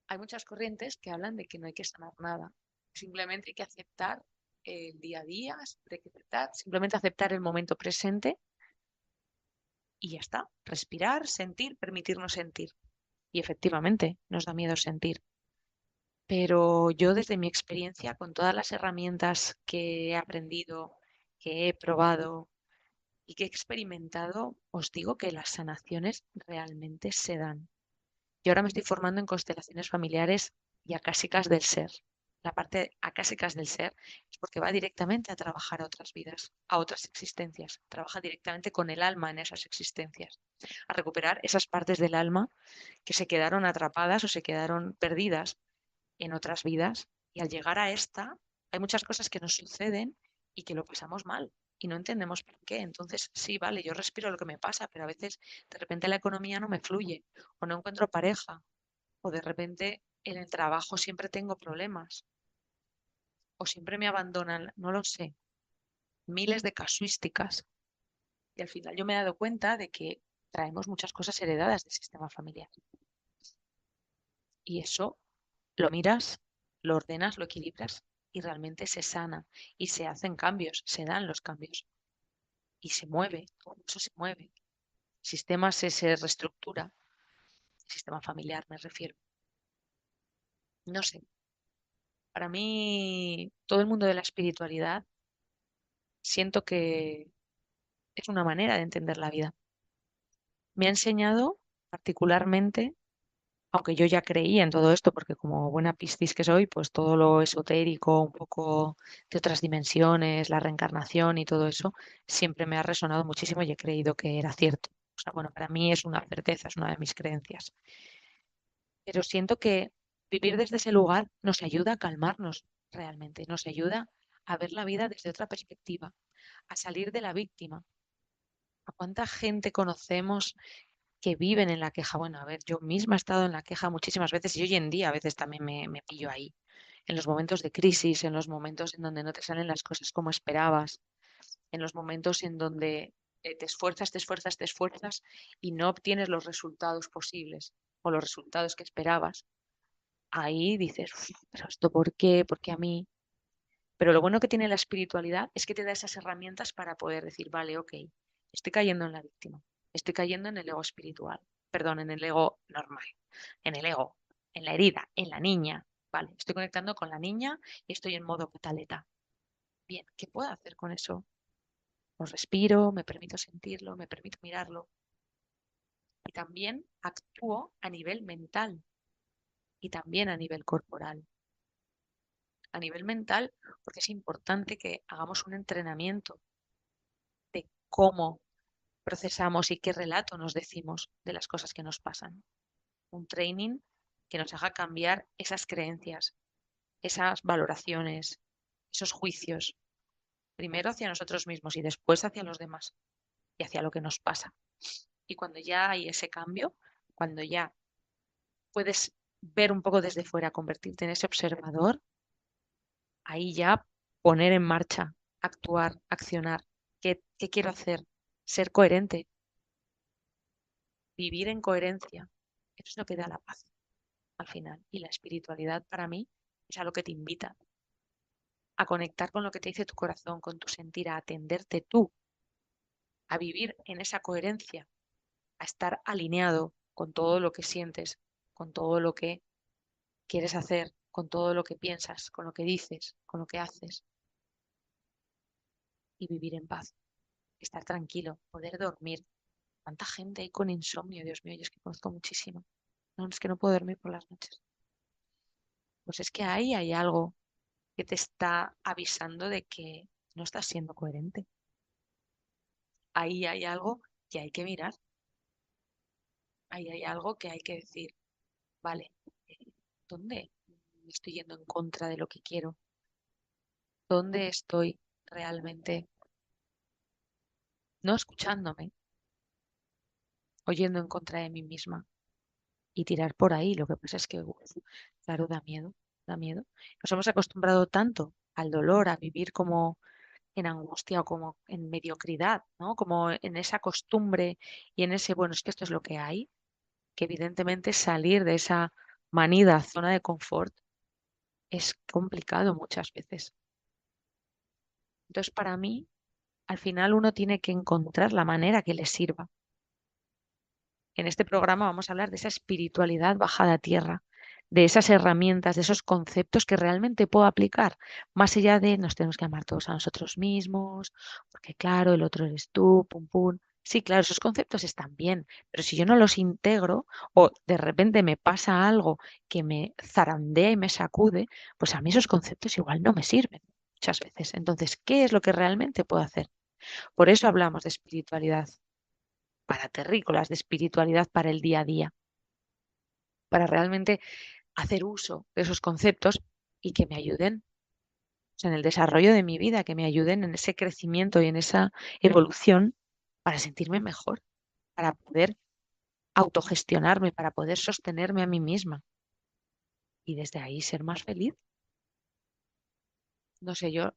Hay muchas corrientes que hablan de que no hay que sanar nada, simplemente hay que aceptar el día a día, hay que aceptar, simplemente aceptar el momento presente y ya está. Respirar, sentir, permitirnos sentir. Y efectivamente, nos da miedo sentir. Pero yo desde mi experiencia, con todas las herramientas que he aprendido, que he probado y que he experimentado, os digo que las sanaciones realmente se dan. Yo ahora me estoy formando en constelaciones familiares y acásicas del ser. La parte acásicas del ser es porque va directamente a trabajar a otras vidas, a otras existencias. Trabaja directamente con el alma en esas existencias, a recuperar esas partes del alma que se quedaron atrapadas o se quedaron perdidas en otras vidas. Y al llegar a esta, hay muchas cosas que nos suceden y que lo pasamos mal y no entendemos por qué. Entonces, sí, vale, yo respiro lo que me pasa, pero a veces de repente la economía no me fluye o no encuentro pareja o de repente en el trabajo siempre tengo problemas o siempre me abandonan, no lo sé, miles de casuísticas. Y al final yo me he dado cuenta de que traemos muchas cosas heredadas del sistema familiar. Y eso lo miras, lo ordenas, lo equilibras y realmente se sana y se hacen cambios, se dan los cambios y se mueve, todo eso se mueve. El sistema se reestructura, el sistema familiar me refiero. No sé, para mí todo el mundo de la espiritualidad siento que es una manera de entender la vida. Me ha enseñado particularmente, aunque yo ya creía en todo esto, porque como buena piscis que soy, pues todo lo esotérico, un poco de otras dimensiones, la reencarnación y todo eso, siempre me ha resonado muchísimo y he creído que era cierto. O sea, bueno, para mí es una certeza, es una de mis creencias. Pero siento que vivir desde ese lugar nos ayuda a calmarnos realmente, nos ayuda a ver la vida desde otra perspectiva, a salir de la víctima. ¿A cuánta gente conocemos que viven en la queja? Bueno, a ver, yo misma he estado en la queja muchísimas veces y hoy en día a veces también me pillo ahí, en los momentos de crisis, en los momentos en donde no te salen las cosas como esperabas, en los momentos en donde te esfuerzas, te esfuerzas, te esfuerzas y no obtienes los resultados posibles o los resultados que esperabas. Ahí dices, "Uf, pero esto ¿por qué? ¿Por qué a mí?". Pero lo bueno que tiene la espiritualidad es que te da esas herramientas para poder decir, vale, ok, estoy cayendo en la víctima, estoy cayendo en el ego espiritual. perdón, en el ego normal, en el ego, en la herida, en la niña. Vale, estoy conectando con la niña y estoy en modo pataleta. Bien, ¿qué puedo hacer con eso? Lo respiro, me permito sentirlo, me permito mirarlo. Y también actúo a nivel mental y también a nivel corporal. A nivel mental, porque es importante que hagamos un entrenamiento de cómo procesamos y qué relato nos decimos de las cosas que nos pasan. Un training que nos haga cambiar esas creencias, esas valoraciones, esos juicios, primero hacia nosotros mismos y después hacia los demás y hacia lo que nos pasa. Y cuando ya hay ese cambio, cuando ya puedes ver un poco desde fuera, convertirte en ese observador, ahí ya poner en marcha, actuar, accionar. ¿Qué quiero hacer? Ser coherente, vivir en coherencia. Eso es lo que da la paz al final. Y la espiritualidad para mí es a lo que te invita a conectar con lo que te dice tu corazón, con tu sentir, a atenderte tú, a vivir en esa coherencia, a estar alineado con todo lo que sientes, con todo lo que quieres hacer, con todo lo que piensas, con lo que dices, con lo que haces y vivir en paz, estar tranquilo, poder dormir. ¿Cuánta gente hay con insomnio? Dios mío, yo es que conozco muchísimo. No, es que no puedo dormir por las noches. Pues es que ahí hay algo que te está avisando de que no estás siendo coherente. Ahí hay algo que hay que mirar. Ahí hay algo que hay que decir, vale, eh, ¿dónde me estoy yendo en contra de lo que quiero? ¿Dónde estoy realmente no escuchándome, oyendo en contra de mí misma y tirar por ahí? Lo que pasa es que, uf, claro, da miedo, da miedo. Nos hemos acostumbrado tanto al dolor, a vivir como en angustia o como en mediocridad, ¿no? Como en esa costumbre y en ese, bueno, es que esto es lo que hay, que evidentemente salir de esa manida zona de confort es complicado muchas veces. Entonces, para mí, al final uno tiene que encontrar la manera que le sirva. En este programa vamos a hablar de esa espiritualidad bajada a tierra, de esas herramientas, de esos conceptos que realmente puedo aplicar, más allá de nos tenemos que amar todos a nosotros mismos, porque claro, el otro eres tú, pum pum. Sí, claro, esos conceptos están bien, pero si yo no los integro o de repente me pasa algo que me zarandea y me sacude, pues a mí esos conceptos igual no me sirven muchas veces. Entonces, ¿qué es lo que realmente puedo hacer? Por eso hablamos de espiritualidad para terrícolas, de espiritualidad para el día a día, para realmente hacer uso de esos conceptos y que me ayuden, o sea, en el desarrollo de mi vida, que me ayuden en ese crecimiento y en esa evolución para sentirme mejor, para poder autogestionarme, para poder sostenerme a mí misma y desde ahí ser más feliz. No sé, yo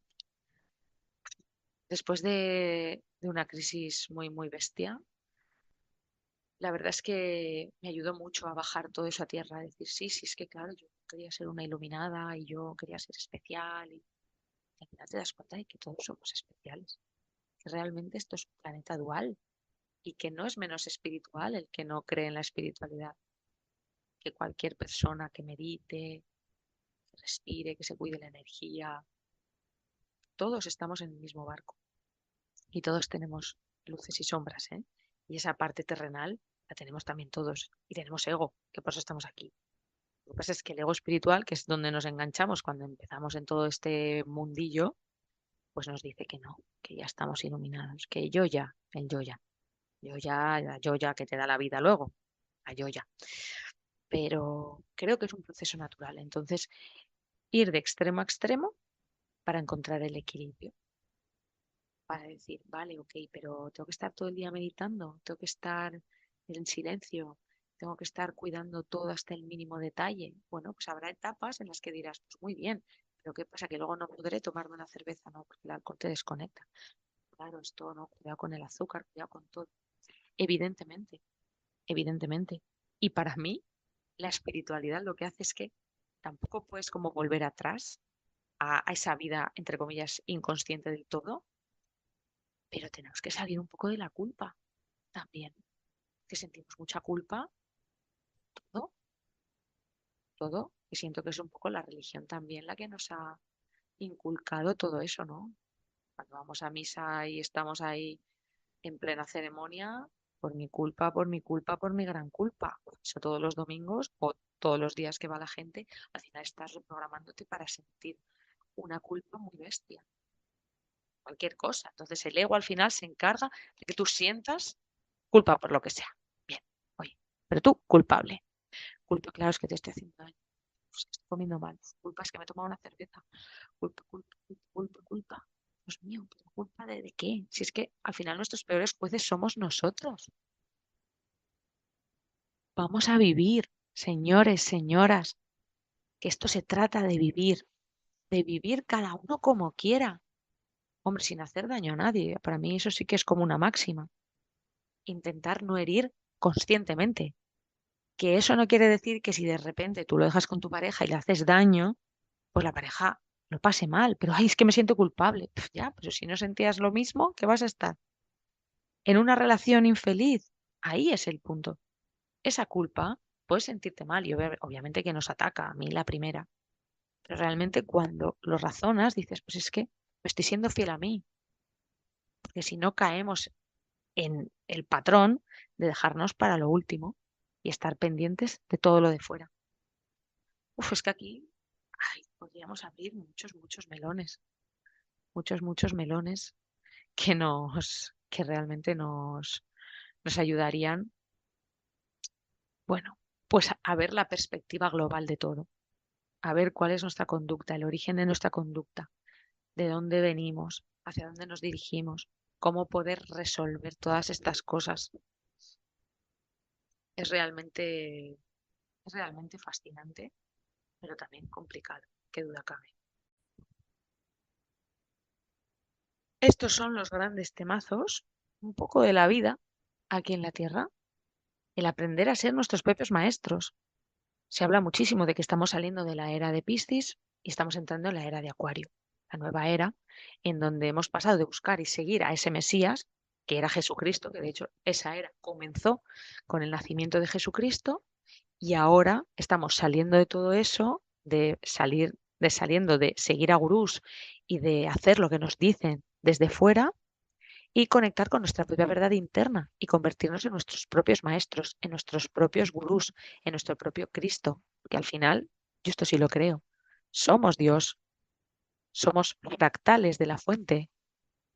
después de una crisis muy, muy bestia, la verdad es que me ayudó mucho a bajar todo eso a tierra, a decir, sí, sí, es que claro, yo quería ser una iluminada y yo quería ser especial y al final te das cuenta de que todos somos especiales, que realmente esto es un planeta dual y que no es menos espiritual el que no cree en la espiritualidad, que cualquier persona que medite, que respire, que se cuide la energía, todos estamos en el mismo barco y todos tenemos luces y sombras, ¿eh? Y esa parte terrenal la tenemos también todos y tenemos ego, que por eso estamos aquí. Lo que pasa es que el ego espiritual, que es donde nos enganchamos cuando empezamos en todo este mundillo, pues nos dice que no, que ya estamos iluminados, que yo ya, el yo ya que te da la vida luego, la yo ya. Pero creo que es un proceso natural. Entonces, ir de extremo a extremo para encontrar el equilibrio, para decir, vale, ok, pero tengo que estar todo el día meditando, tengo que estar en silencio, tengo que estar cuidando todo hasta el mínimo detalle. Bueno, pues habrá etapas en las que dirás, pues muy bien, pero ¿qué pasa? Que luego no podré tomarme una cerveza, ¿no? Porque el alcohol te desconecta. Claro, esto no, cuidado con el azúcar, cuidado con todo. Evidentemente, evidentemente. Y para mí, la espiritualidad lo que hace es que tampoco puedes como volver atrás a esa vida, entre comillas, inconsciente del todo, pero tenemos que salir un poco de la culpa también. que sentimos mucha culpa, todo, todo, y siento que es un poco la religión también la que nos ha inculcado todo eso, ¿no? Cuando vamos a misa y estamos ahí en plena ceremonia, por mi culpa, por mi culpa, por mi gran culpa. Eso todos los domingos o todos los días que va la gente, al final estás reprogramándote para sentir una culpa muy bestia. Cualquier cosa. Entonces el ego al final se encarga de que tú sientas culpa por lo que sea. Bien, oye, pero tú culpable. Culpa, claro, es que te estoy haciendo daño. Pues que estoy comiendo mal. Culpa es que me he tomado una cerveza. Culpa, culpa, culpa, culpa, culpa. Dios mío, ¿pero culpa de qué? Si es que al final nuestros peores jueces somos nosotros. Vamos a vivir, señores, señoras, que esto se trata de vivir cada uno como quiera. Hombre, sin hacer daño a nadie. Para mí eso sí que es como una máxima. Intentar no herir conscientemente. Que eso no quiere decir que si de repente tú lo dejas con tu pareja y le haces daño, pues la pareja lo pase mal. Pero, ay, es que me siento culpable. Pf, ya, pero si no sentías lo mismo, ¿qué vas a estar? En una relación infeliz. Ahí es el punto. Esa culpa, puedes sentirte mal y obviamente que nos ataca, a mí la primera. Pero realmente cuando lo razonas, dices, pues es que me estoy siendo fiel a mí. Porque si no caemos en el patrón de dejarnos para lo último y estar pendientes de todo lo de fuera. Uf, es que aquí ay, podríamos abrir muchos, muchos melones, muchos melones que realmente nos ayudarían, bueno, pues a ver la perspectiva global de todo, a ver cuál es nuestra conducta, el origen de nuestra conducta, de dónde venimos, hacia dónde nos dirigimos, cómo poder resolver todas estas cosas. Es realmente, es realmente fascinante, pero también complicado, qué duda cabe. Estos son los grandes temazos, un poco de la vida aquí en la Tierra, el aprender a ser nuestros propios maestros. Se habla muchísimo de que estamos saliendo de la era de Piscis y estamos entrando en la era de Acuario, la nueva era en donde hemos pasado de buscar y seguir a ese Mesías, que era Jesucristo, que de hecho esa era comenzó con el nacimiento de Jesucristo, y ahora estamos saliendo de todo eso, saliendo de seguir a gurús y de hacer lo que nos dicen desde fuera y conectar con nuestra propia verdad interna y convertirnos en nuestros propios maestros, en nuestros propios gurús, en nuestro propio Cristo, que al final, yo esto sí lo creo, somos Dios, somos fractales de la fuente,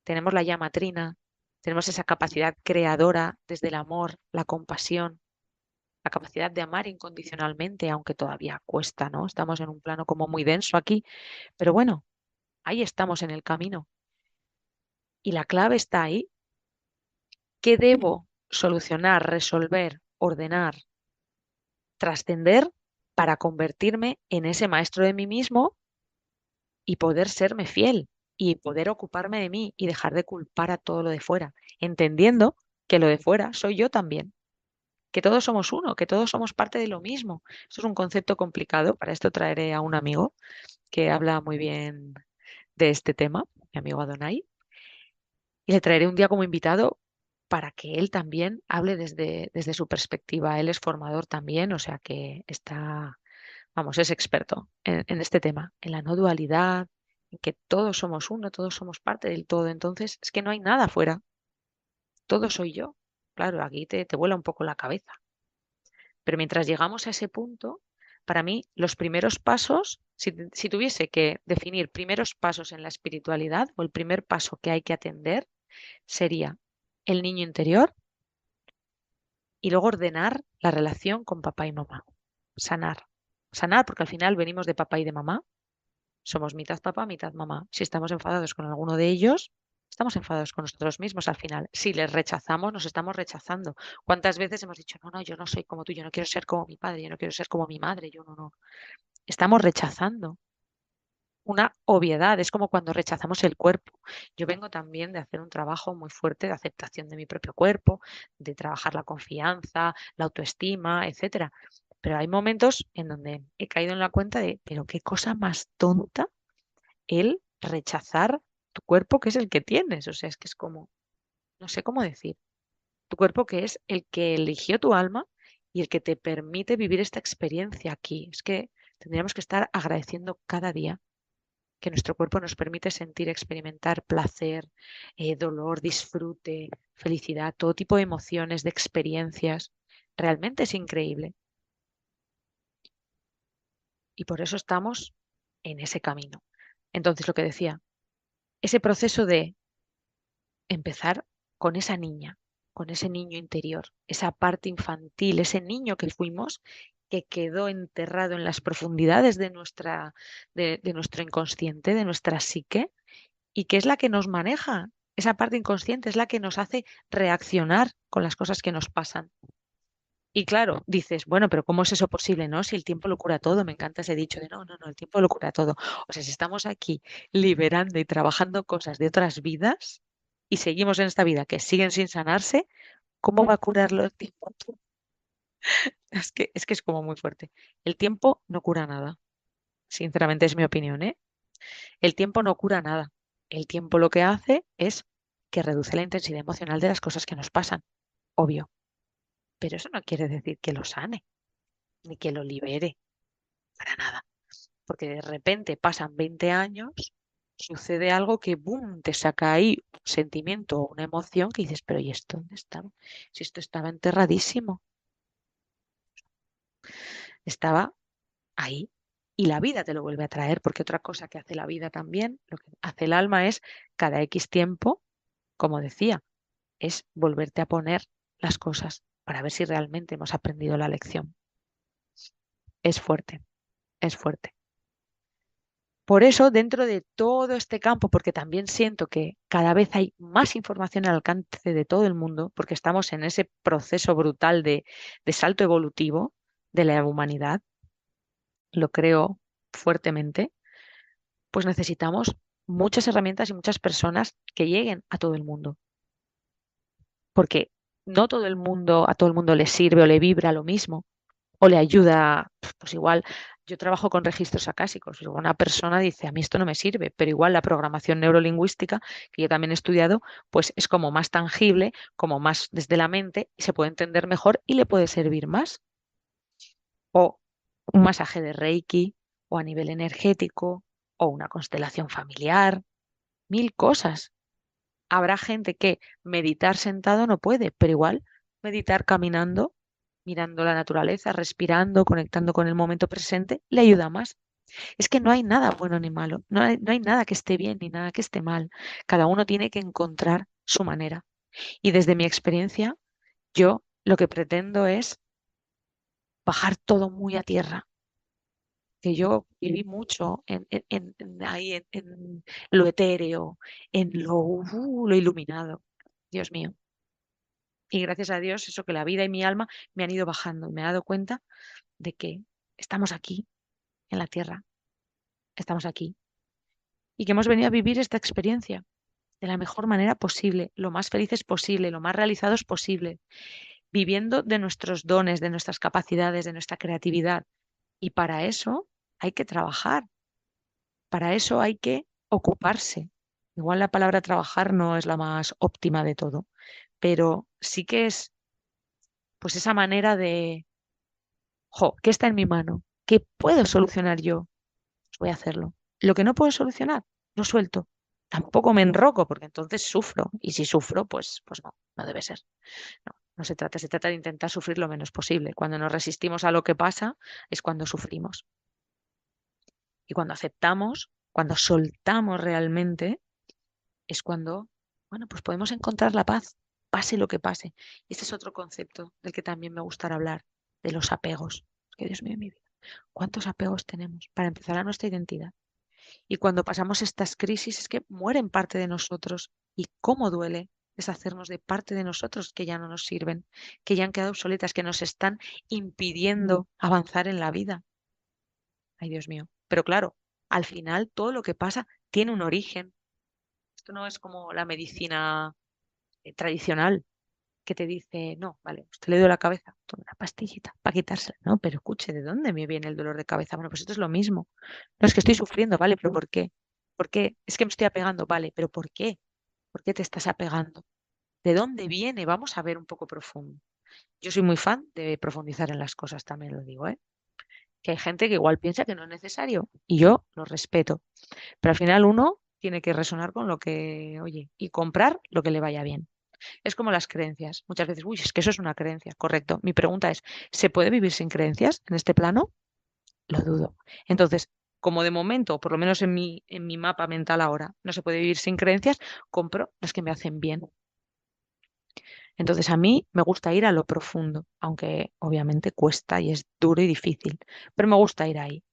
tenemos la llama trina, tenemos esa capacidad creadora desde el amor, la compasión, la capacidad de amar incondicionalmente, aunque todavía cuesta, ¿no? Estamos en un plano como muy denso aquí, pero bueno, ahí estamos en el camino. Y la clave está ahí. ¿Qué debo solucionar, resolver, ordenar, trascender para convertirme en ese maestro de mí mismo y poder serme fiel y poder ocuparme de mí y dejar de culpar a todo lo de fuera, entendiendo que lo de fuera soy yo también, que todos somos uno, que todos somos parte de lo mismo? Esto es un concepto complicado, para esto traeré a un amigo que habla muy bien de este tema, mi amigo Adonai, y le traeré un día como invitado para que él también hable desde su perspectiva. Él es formador también, o sea que está, vamos, es experto en este tema, en la no dualidad, en que todos somos uno, todos somos parte del todo. Entonces, es que no hay nada afuera, todo soy yo. Claro, aquí te vuela un poco la cabeza. Pero mientras llegamos a ese punto, para mí, los primeros pasos, si tuviese que definir primeros pasos en la espiritualidad o el primer paso que hay que atender, sería el niño interior y luego ordenar la relación con papá y mamá. Sanar. Sanar porque al final venimos de papá y de mamá. Somos mitad papá, mitad mamá. Si estamos enfadados con alguno de ellos, estamos enfadados con nosotros mismos al final. Si les rechazamos, nos estamos rechazando. ¿Cuántas veces hemos dicho, no, no, yo no soy como tú, yo no quiero ser como mi padre, yo no quiero ser como mi madre, yo no, no. Estamos rechazando una obviedad, es como cuando rechazamos el cuerpo. Yo vengo también de hacer un trabajo muy fuerte de aceptación de mi propio cuerpo, de trabajar la confianza, la autoestima, etcétera. Pero hay momentos en donde he caído en la cuenta de, pero qué cosa más tonta el rechazar tu cuerpo, que es el que tienes. O sea, es que es como, no sé cómo decir. Tu cuerpo que es el que eligió tu alma y el que te permite vivir esta experiencia aquí. Es que tendríamos que estar agradeciendo cada día que nuestro cuerpo nos permite sentir, experimentar placer, dolor, disfrute, felicidad, todo tipo de emociones, de experiencias. Realmente es increíble. Y por eso estamos en ese camino. Entonces, lo que decía, ese proceso de empezar con esa niña, con ese niño interior, esa parte infantil, ese niño que fuimos, que quedó enterrado en las profundidades de nuestro inconsciente, de nuestra psique, y que es la que nos maneja. Esa parte inconsciente es la que nos hace reaccionar con las cosas que nos pasan. Y claro, dices, bueno, pero ¿cómo es eso posible, no? Si el tiempo lo cura todo, me encanta ese dicho de no, no, no, el tiempo lo cura todo. O sea, si estamos aquí liberando y trabajando cosas de otras vidas y seguimos en esta vida que siguen sin sanarse, ¿cómo va a curarlo el tiempo? Es como muy fuerte. El tiempo no cura nada. Sinceramente es mi opinión, ¿eh? El tiempo no cura nada. El tiempo lo que hace es que reduce la intensidad emocional de las cosas que nos pasan, obvio. Pero eso no quiere decir que lo sane, ni que lo libere, para nada. Porque de repente pasan 20 años, sucede algo que, boom, te saca ahí un sentimiento o una emoción que dices, pero ¿y esto dónde estaba? Si esto estaba enterradísimo, estaba ahí. Y la vida te lo vuelve a traer, porque otra cosa que hace la vida también, lo que hace el alma es cada X tiempo, como decía, es volverte a poner las cosas para ver si realmente hemos aprendido la lección. Es fuerte, es fuerte. Por eso, dentro de todo este campo, porque también siento que cada vez hay más información al alcance de todo el mundo, porque estamos en ese proceso brutal de salto evolutivo de la humanidad, lo creo fuertemente, pues necesitamos muchas herramientas y muchas personas que lleguen a todo el mundo, porque no todo el mundo, a todo el mundo le sirve o le vibra lo mismo o le ayuda, pues igual yo trabajo con registros acásicos, y una persona dice, a mí esto no me sirve, pero igual la programación neurolingüística, que yo también he estudiado, pues es como más tangible, como más desde la mente, y se puede entender mejor y le puede servir más. O un masaje de Reiki, o a nivel energético, o una constelación familiar, mil cosas. Habrá gente que meditar sentado no puede, pero igual meditar caminando, mirando la naturaleza, respirando, conectando con el momento presente, le ayuda más. Es que no hay nada bueno ni malo, no hay nada que esté bien ni nada que esté mal. Cada uno tiene que encontrar su manera. Y desde mi experiencia, yo lo que pretendo es bajar todo muy a tierra, que yo viví mucho ahí en lo etéreo, en lo iluminado. Dios mío. Y gracias a Dios, eso que la vida y mi alma me han ido bajando. Me he dado cuenta de que estamos aquí, en la tierra, estamos aquí. Y que hemos venido a vivir esta experiencia de la mejor manera posible, lo más felices posible, lo más realizados posible, viviendo de nuestros dones, de nuestras capacidades, de nuestra creatividad. Y para eso hay que trabajar, para eso hay que ocuparse. Igual la palabra trabajar no es la más óptima de todo, pero sí que es pues esa manera de ¿qué está en mi mano? ¿Qué puedo solucionar yo? Pues voy a hacerlo. Lo que no puedo solucionar, lo suelto. Tampoco me enroco, porque entonces sufro. Y si sufro, pues no, no debe ser. No, no se trata de intentar sufrir lo menos posible. Cuando nos resistimos a lo que pasa, es cuando sufrimos. Y cuando aceptamos, cuando soltamos realmente, es cuando, bueno, pues podemos encontrar la paz, pase lo que pase. Y este es otro concepto del que también me gustaría hablar, de los apegos. Que Dios mío, mi vida. ¿Cuántos apegos tenemos para empezar a nuestra identidad? Y cuando pasamos estas crisis es que mueren parte de nosotros. Y cómo duele deshacernos de parte de nosotros que ya no nos sirven, que ya han quedado obsoletas, que nos están impidiendo avanzar en la vida. Ay, Dios mío. Pero claro, al final todo lo que pasa tiene un origen. Esto no es como la medicina tradicional que te dice, no, vale, usted le duele la cabeza, toma una pastillita para quitársela. No, pero escuche, ¿de dónde me viene el dolor de cabeza? Bueno, pues esto es lo mismo. No es que estoy sufriendo, vale, pero ¿por qué? ¿Por qué? Es que me estoy apegando, vale, pero ¿por qué? ¿Por qué te estás apegando? ¿De dónde viene? Vamos a ver un poco profundo. Yo soy muy fan de profundizar en las cosas, también lo digo, ¿eh? Que hay gente que igual piensa que no es necesario y yo lo respeto. Pero al final uno tiene que resonar con lo que oye y comprar lo que le vaya bien. Es como las creencias. Muchas veces, uy, es que eso es una creencia. Correcto. Mi pregunta es, ¿se puede vivir sin creencias en este plano? Lo dudo. Entonces, como de momento, o por lo menos en mi mapa mental ahora, no se puede vivir sin creencias, compro las que me hacen bien. Entonces, a mí me gusta ir a lo profundo, aunque obviamente cuesta y es duro y difícil, pero me gusta ir ahí.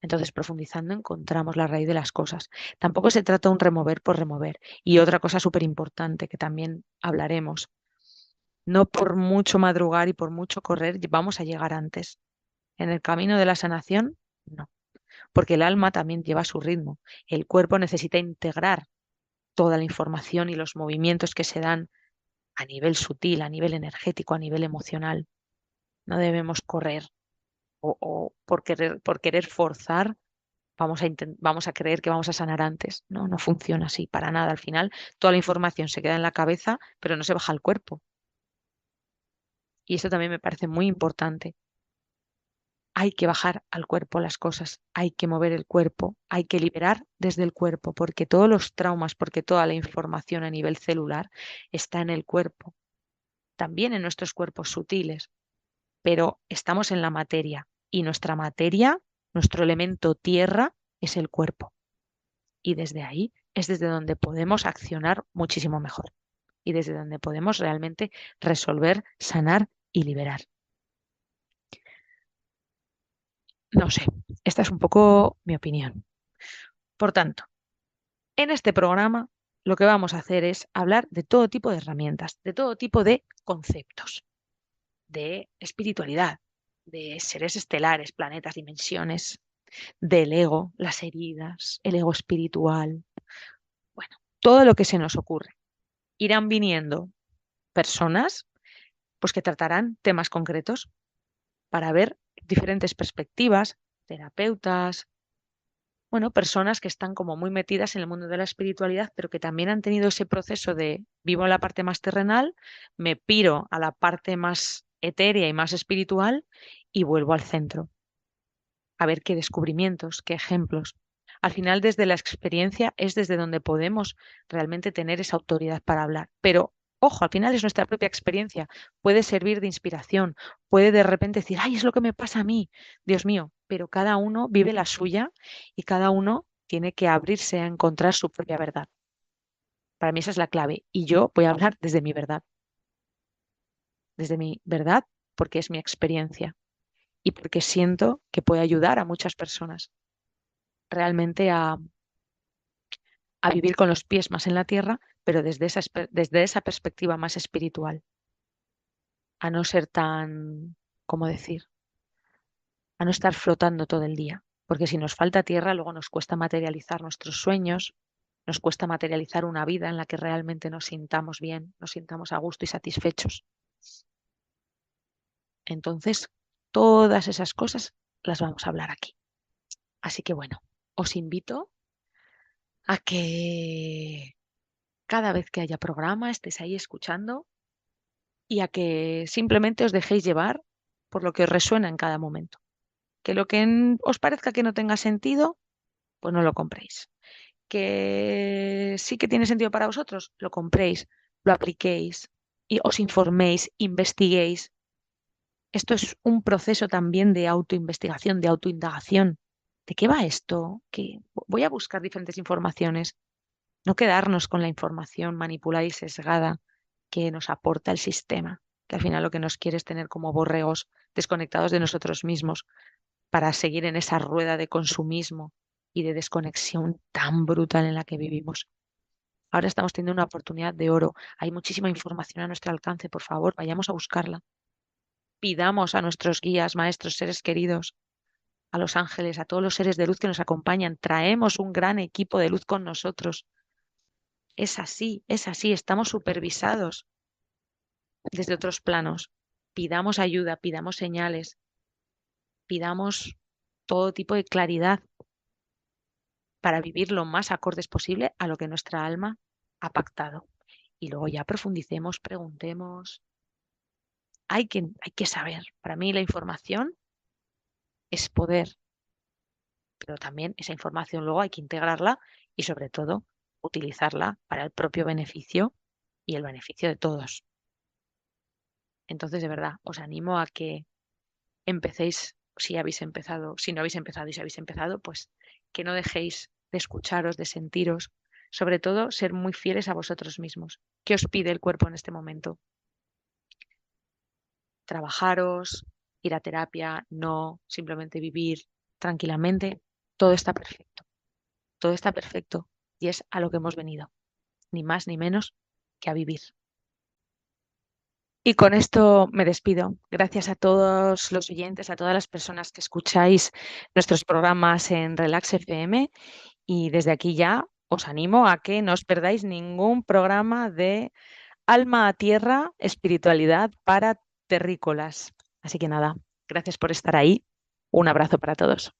Entonces, profundizando, encontramos la raíz de las cosas. Tampoco se trata de un remover por remover. Y otra cosa súper importante que también hablaremos, no por mucho madrugar y por mucho correr vamos a llegar antes. En el camino de la sanación, no, porque el alma también lleva su ritmo. El cuerpo necesita integrar toda la información y los movimientos que se dan a nivel sutil, a nivel energético, a nivel emocional. No debemos correr o por querer forzar vamos a creer que vamos a sanar antes. No, no funciona así, para nada. Al final, toda la información se queda en la cabeza, pero no se baja al cuerpo. Y eso también me parece muy importante. Hay que bajar al cuerpo las cosas, hay que mover el cuerpo, hay que liberar desde el cuerpo, porque todos los traumas, porque toda la información a nivel celular está en el cuerpo, también en nuestros cuerpos sutiles, pero estamos en la materia y nuestra materia, nuestro elemento tierra, es el cuerpo. Y desde ahí es desde donde podemos accionar muchísimo mejor y desde donde podemos realmente resolver, sanar y liberar. No sé, esta es un poco mi opinión. Por tanto, en este programa lo que vamos a hacer es hablar de todo tipo de herramientas, de todo tipo de conceptos, de espiritualidad, de seres estelares, planetas, dimensiones, del ego, las heridas, el ego espiritual, bueno, todo lo que se nos ocurre. Irán viniendo personas pues que tratarán temas concretos para ver diferentes perspectivas, terapeutas, bueno, personas que están como muy metidas en el mundo de la espiritualidad, pero que también han tenido ese proceso de vivo en la parte más terrenal, me piro a la parte más etérea y más espiritual y vuelvo al centro, a ver qué descubrimientos, qué ejemplos. Al final, desde la experiencia es desde donde podemos realmente tener esa autoridad para hablar. Pero, ojo, al final es nuestra propia experiencia. Puede servir de inspiración, puede de repente decir, ay, es lo que me pasa a mí, Dios mío, pero cada uno vive la suya y cada uno tiene que abrirse a encontrar su propia verdad. Para mí esa es la clave. Y yo voy a hablar desde mi verdad, porque es mi experiencia y porque siento que puede ayudar a muchas personas realmente a vivir con los pies más en la tierra, pero desde esa perspectiva más espiritual, a no ser tan, ¿cómo decir? A no estar flotando todo el día, porque si nos falta tierra, luego nos cuesta materializar nuestros sueños, nos cuesta materializar una vida en la que realmente nos sintamos bien, nos sintamos a gusto y satisfechos. Entonces, todas esas cosas las vamos a hablar aquí. Así que bueno, os invito a que cada vez que haya programa estéis ahí escuchando y a que simplemente os dejéis llevar por lo que os resuena en cada momento. Que lo que os parezca que no tenga sentido, pues no lo compréis. Que sí que tiene sentido para vosotros, lo compréis, lo apliquéis y os informéis, investiguéis. Esto es un proceso también de autoinvestigación, de autoindagación. ¿De qué va esto? Que voy a buscar diferentes informaciones, no quedarnos con la información manipulada y sesgada que nos aporta el sistema, que al final lo que nos quiere es tener como borregos desconectados de nosotros mismos para seguir en esa rueda de consumismo y de desconexión tan brutal en la que vivimos. Ahora estamos teniendo una oportunidad de oro. Hay muchísima información a nuestro alcance. Por favor, vayamos a buscarla. Pidamos a nuestros guías, maestros, seres queridos, a los ángeles, a todos los seres de luz que nos acompañan. Traemos un gran equipo de luz con nosotros. Es así, estamos supervisados desde otros planos. Pidamos ayuda, pidamos señales, pidamos todo tipo de claridad para vivir lo más acordes posible a lo que nuestra alma ha pactado. y luego ya profundicemos, preguntemos. Hay que saber. Para mí la información es poder, pero también esa información luego hay que integrarla y sobre todo utilizarla para el propio beneficio y el beneficio de todos. Entonces, de verdad, os animo a que empecéis, si habéis empezado, si no habéis empezado y si habéis empezado, pues que no dejéis de escucharos, de sentiros, sobre todo ser muy fieles a vosotros mismos. ¿Qué os pide el cuerpo en este momento? Trabajaros, ir a terapia, no, simplemente vivir tranquilamente. Todo está perfecto, todo está perfecto y es a lo que hemos venido, ni más ni menos que a vivir. Y con esto me despido. Gracias a todos los oyentes, a todas las personas que escucháis nuestros programas en Relax FM. Y desde aquí ya os animo a que no os perdáis ningún programa de Alma a Tierra, espiritualidad para terrícolas. Así que nada, gracias por estar ahí. Un abrazo para todos.